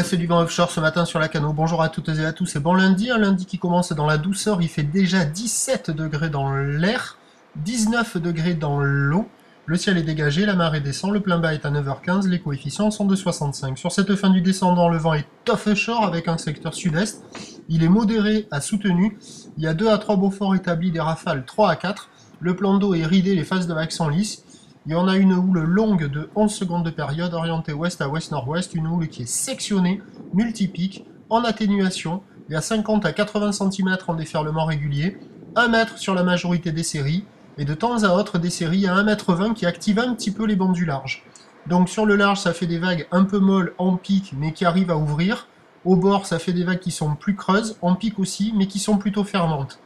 c'est du vent offshore ce matin sur la Cano. Bonjour à toutes et à tous, c'est bon lundi, un lundi qui commence dans la douceur. Il fait déjà 17 degrés dans l'air, 19 degrés dans l'eau. Le ciel est dégagé, la marée descend, le plein bas est à 9h15, les coefficients sont de 65. Sur cette fin du descendant, le vent est offshore avec un secteur sud-est. Il est modéré à soutenu. Il y a 2 à 3 Beaufort établis, des rafales 3 à 4. Le plan d'eau est ridé, les phases de vagues sont lisses. Et on a une houle longue de 11 secondes de période, orientée ouest à ouest-nord-ouest, une houle qui est sectionnée, multipique, en atténuation, il y a 50 à 80 cm en déferlement régulier, 1 mètre sur la majorité des séries, et de temps à autre des séries à 1,20 m qui activent un petit peu les bancs du large. Donc sur le large, ça fait des vagues un peu molles en pic, mais qui arrivent à ouvrir. Au bord, ça fait des vagues qui sont plus creuses, en pic aussi, mais qui sont plutôt fermantes.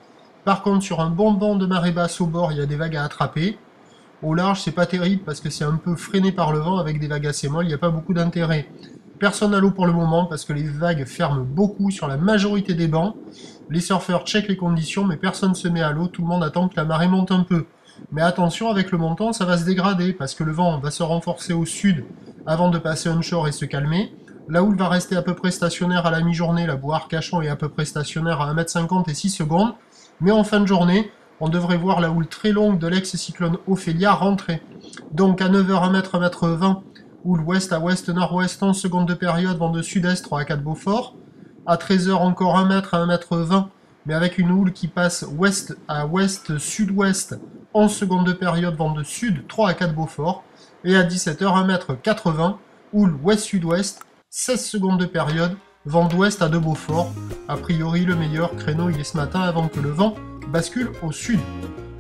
Par contre, sur un bon banc de marée basse au bord, il y a des vagues à attraper. Au large, c'est pas terrible parce que c'est un peu freiné par le vent avec des vagues assez molles, il n'y a pas beaucoup d'intérêt. Personne à l'eau pour le moment parce que les vagues ferment beaucoup sur la majorité des bancs. Les surfeurs checkent les conditions mais personne se met à l'eau, tout le monde attend que la marée monte un peu. Mais attention, avec le montant, ça va se dégrader parce que le vent va se renforcer au sud avant de passer onshore et se calmer. La houle va rester à peu près stationnaire à la mi-journée, la boue Arcachon est à peu près stationnaire à 1,50 m et 6 secondes. Mais en fin de journée, on devrait voir la houle très longue de l'ex-cyclone Ophélia rentrer. Donc à 9h, 1 m, 1,20 m, houle ouest à ouest-nord-ouest, 11 secondes de période, vent de sud-est, 3 à 4 Beaufort. À 13h, encore 1 m à 1,20 m, mais avec une houle qui passe ouest à ouest-sud-ouest, 11 secondes de période, vent de sud, 3 à 4 Beaufort. Et à 17h, 1,80 m, houle ouest-sud-ouest, 16 secondes de période, vent d'ouest à 2 Beaufort. A priori, le meilleur créneau, il est ce matin avant que le vent bascule au sud.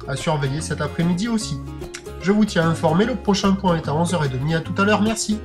À surveiller cet après-midi aussi. Je vous tiens informé, le prochain point est à 11h30. À tout à l'heure, merci.